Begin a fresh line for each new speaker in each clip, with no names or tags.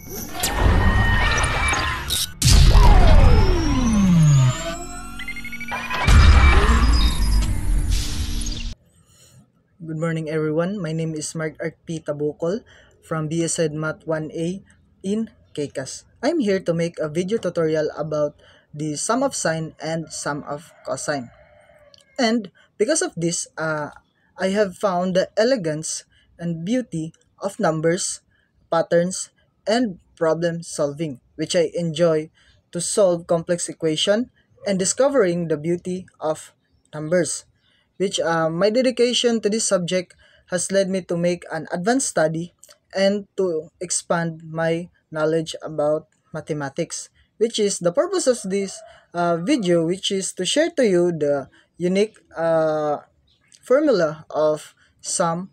Good morning everyone. My name is Mark Art P. Tabukol from BSED Math 1A in KCAS. I'm here to make a video tutorial about the sum of sine and sum of cosine. And because of this, I have found the elegance and beauty of numbers, patterns, and problem solving, which I enjoy to solve complex equation and discovering the beauty of numbers, which my dedication to this subject has led me to make an advanced study and to expand my knowledge about mathematics, which is the purpose of this video, which is to share to you the unique formula of sum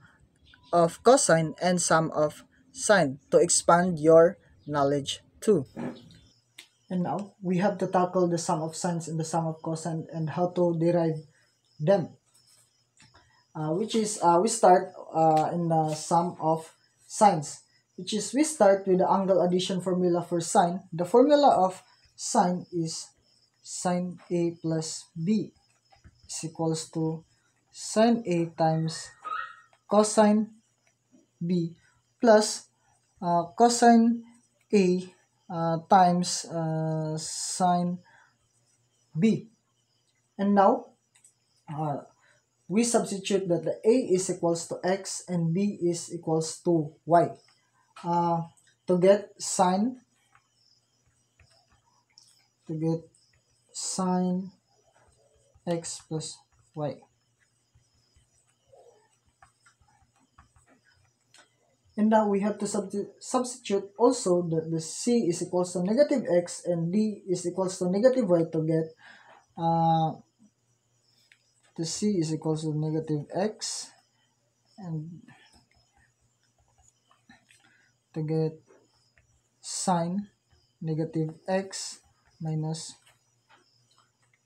of cosine and sum of sine to expand your knowledge too. And now we have to tackle the sum of sines and the sum of cosine and how to derive them. Which is we start in the sum of sines, which is we start with the angle addition formula for sine. The formula of sine is sine A plus B is equals to sine A times cosine B plus cosine A times sine B. And now uh, we substitute that the A is equals to X and B is equals to Y. To get sine X plus Y. And now we have to substitute also that the C is equals to negative X and D is equals to negative Y to get the C is equals to negative X and to get sine negative X minus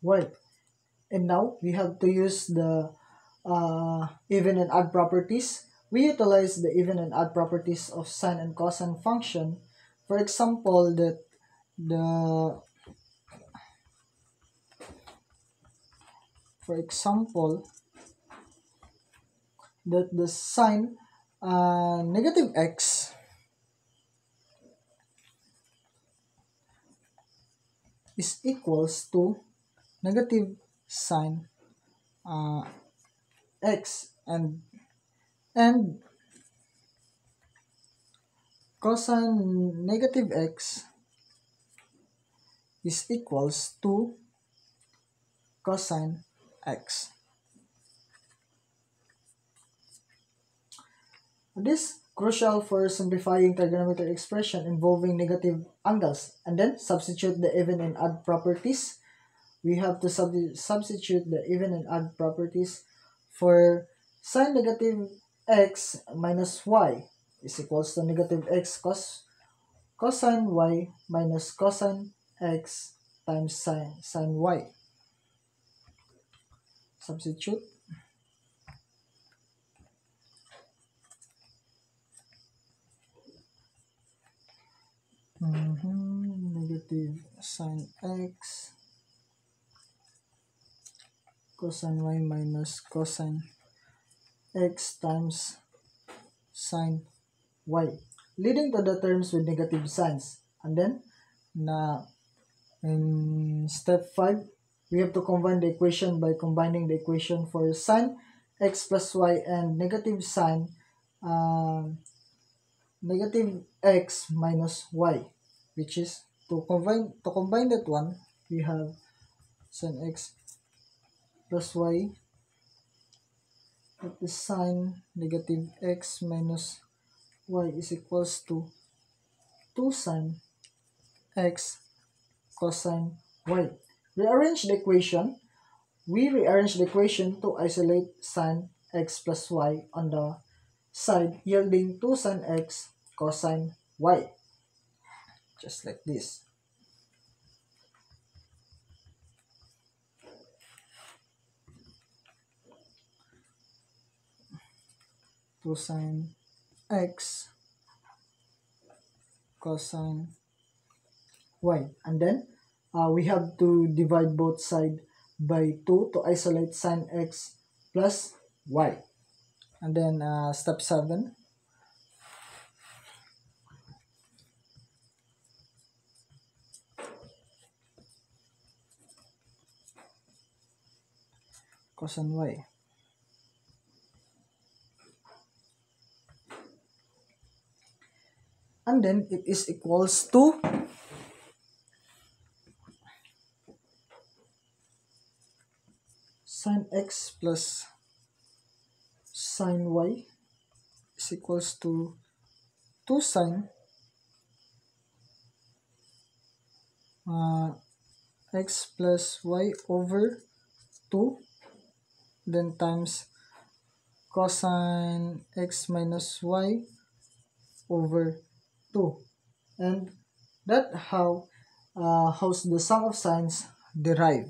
Y. And now we have to use the even and odd properties. We utilize the even and odd properties of sine and cosine function. For example, that the sine negative x is equals to negative sine x and cosine negative x is equals to cosine x. This crucial for simplifying trigonometric expression involving negative angles, and then substitute the even and odd properties. We have to substitute the even and odd properties for sine negative x minus y is equals to negative x cosine y minus cosine x times sine y. Substitute. Negative sine x cosine y minus cosine x times sine y, leading to the terms with negative signs. And then in step 5, we have to combine the equation by combining the equation for sine x plus y and negative sine negative x minus y, which is to combine that one, we have sine x plus y, that is sine negative x minus y is equals to 2 sine x cosine y. Rearrange the equation. We rearrange the equation to isolate sine x plus y on the side, yielding 2 sine x cosine y. Just like this. Two sine x cosine y. And then we have to divide both sides by 2 to isolate sine x plus y. And then step 7, cosine y. And then it is equals to sine x plus sine y is equals to 2 sine x plus y over 2, then times cosine x minus y over 2. And that how's the sum of sines derive.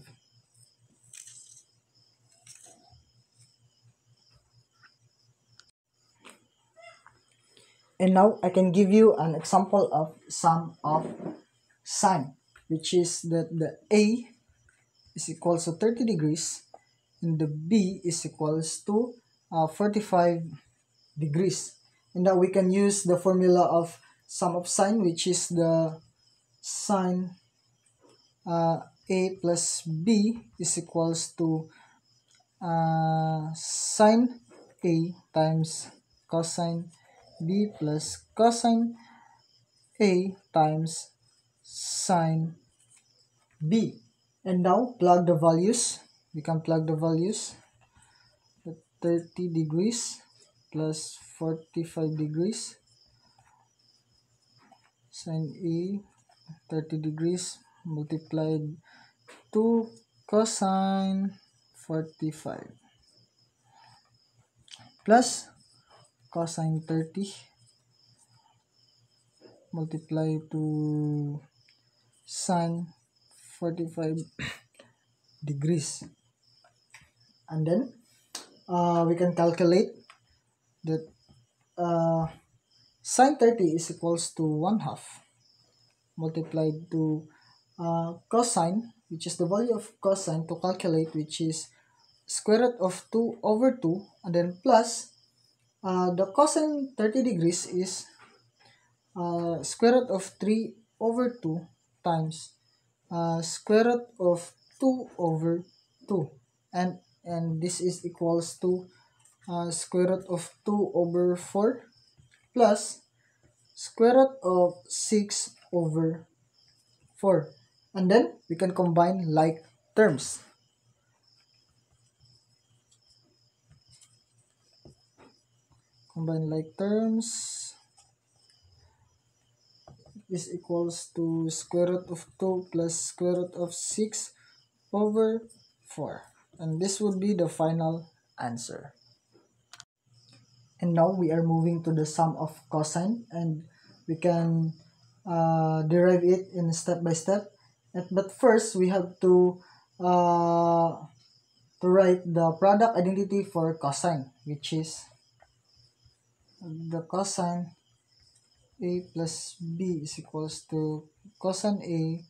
And now I can give you an example of sum of sine, which is that the A is equals to 30 degrees and the B is equals to 45 degrees. And now we can use the formula of sum of sine, which is the sine A plus B is equals to sine A times cosine B plus cosine A times sine B. And now plug the values. We can plug the values. 30 degrees plus 45 degrees. Sine A 30 degrees multiplied to cosine 45 plus cosine 30 multiplied to sine 45 degrees. And then we can calculate that sine 30 is equals to 1/2 multiplied to cosine, which is the value of cosine to calculate, which is square root of 2 over 2, and then plus the cosine 30 degrees is square root of 3 over 2 times square root of 2 over 2, and this is equals to square root of 2 over 4 plus square root of 6 over 4. And then we can combine like terms. Combine like terms is equals to square root of 2 plus square root of 6 over 4. And this would be the final answer. And now we are moving to the sum of cosine, and we can derive it in step by step. But first we have to write the product identity for cosine, which is the cosine A plus B is equals to cosine A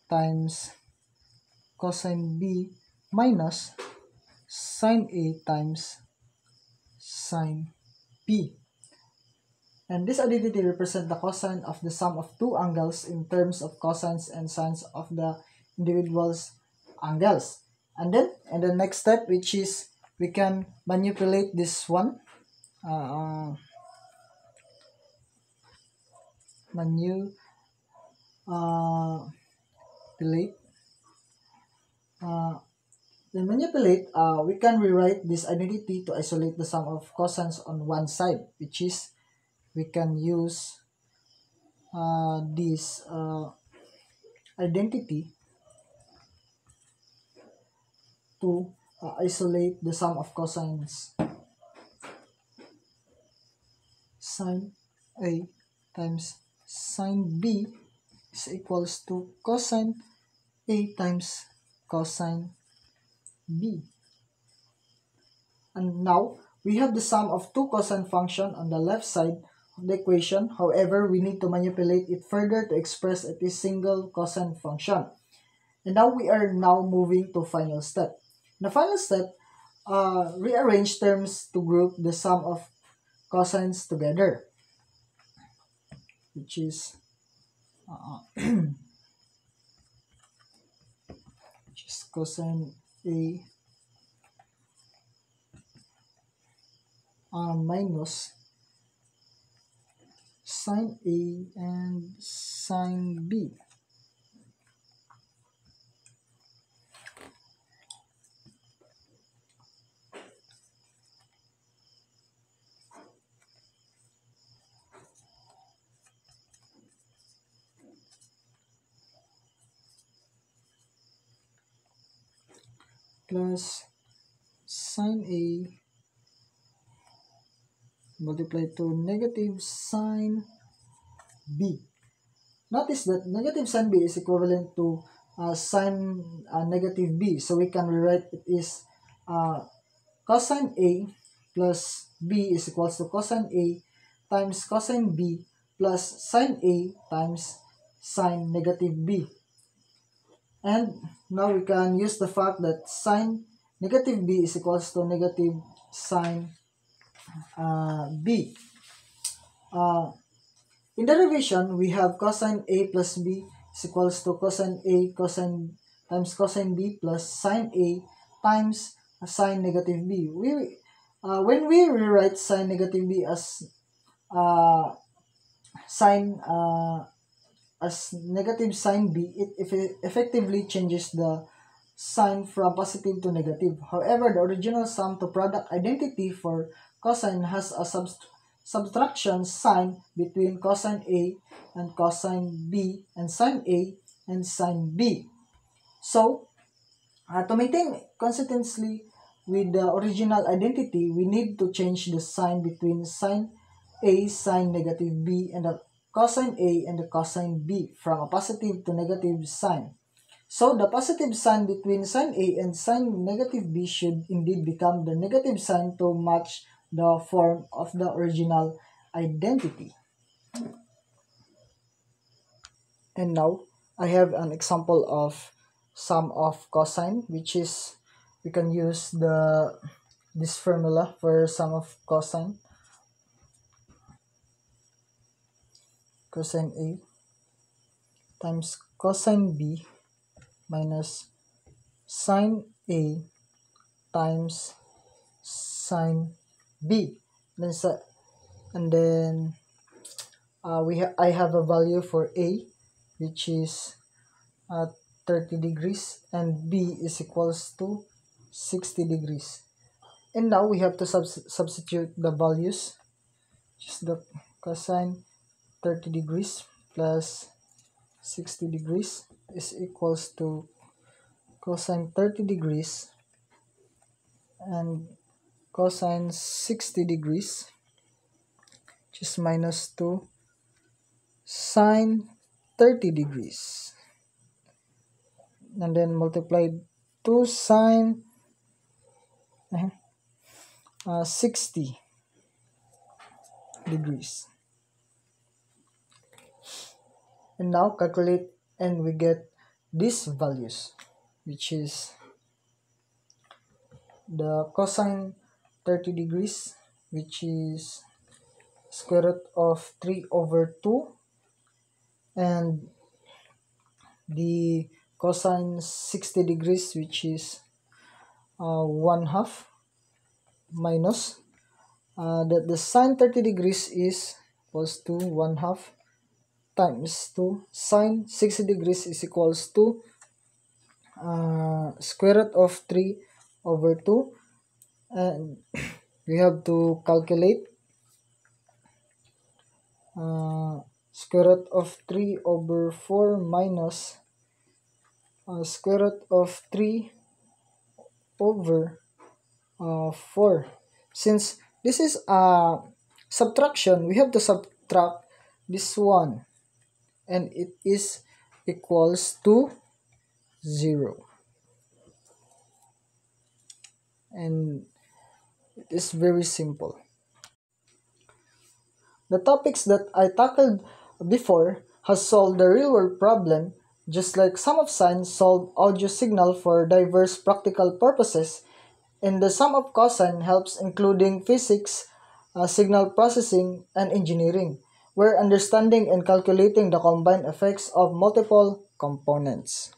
times cosine B minus sine A times sine B. And this identity represents the cosine of the sum of two angles in terms of cosines and sines of the individual's angles. And then in the next step, which is we can manipulate this one. Manipulate. In manipulate, we can rewrite this identity to isolate the sum of cosines on one side, which is we can use this identity to isolate the sum of cosines. Sine A times sine B is equals to cosine A times cosine B. And now we have the sum of two cosine function on the left side the equation. However, we need to manipulate it further to express it as single cosine function. And now we are now moving to final step. In the final step, rearrange terms to group the sum of cosines together, which is cosine A minus sine A and sine B. Plus sine A multiplied to negative sine B. Notice that negative sine B is equivalent to sine negative B. So we can rewrite it as cosine A plus B is equals to cosine A times cosine B plus sine A times sine negative B. And now we can use the fact that sine negative B is equals to negative sine B. In derivation, we have cosine A plus B is equals to cosine A cosine times cosine B plus sine A times sine negative B. When we rewrite sine negative B as sine as negative sine B, it effectively changes the sign from positive to negative. However, the original sum to product identity for cosine has a subtraction sign between cosine A and cosine B and sine A and sine B. So, to maintain consistency with the original identity, we need to change the sign between sine A sine negative B and the cosine A and the cosine B from a positive to negative sign. So the positive sign between sine A and sine negative B should indeed become the negative sign to match the form of the original identity. And now I have an example of sum of cosine, which is we can use this formula for sum of cosine. Cosine A times cosine B minus sine A times sine B. And then I have a value for A, which is 30 degrees, and B is equals to 60 degrees. And now we have to substitute the values. Just the cosine 30 degrees plus 60 degrees is equals to cosine 30 degrees and cosine 60 degrees, which is minus 2 sine 30 degrees, and then multiplied 2 sine 60 degrees. And now calculate, and we get these values, which is the cosine 30 degrees, which is square root of 3 over 2, and the cosine 60 degrees, which is 1/2, minus the sine 30 degrees is equals to 1/2 times 2 sine 60 degrees is equals to square root of 3 over 2, and we have to calculate square root of 3 over 4 minus square root of 3 over 4. Since this is a subtraction, we have to subtract this one, and it is equals to 0. And it is very simple. The topics that I tackled before has solved the real-world problem, just like sum of sine solved audio signal for diverse practical purposes, and the sum of cosine helps including physics, signal processing, and engineering, where understanding and calculating the combined effects of multiple components.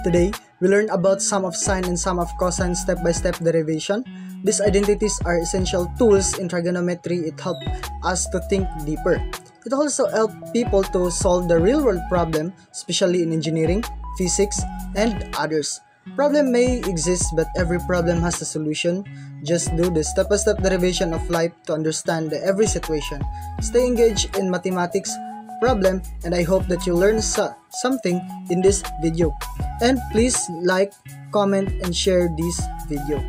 Today, we learn about sum of sine and sum of cosine step-by-step derivation. These identities are essential tools in trigonometry. It helps us to think deeper. It also helps people to solve the real-world problem, especially in engineering, physics, and others. Problem may exist, but every problem has a solution. Just do the step-by-step derivation of life to understand every situation. Stay engaged in mathematics problem, and I hope that you learn something in this video. And please like, comment, and share this video.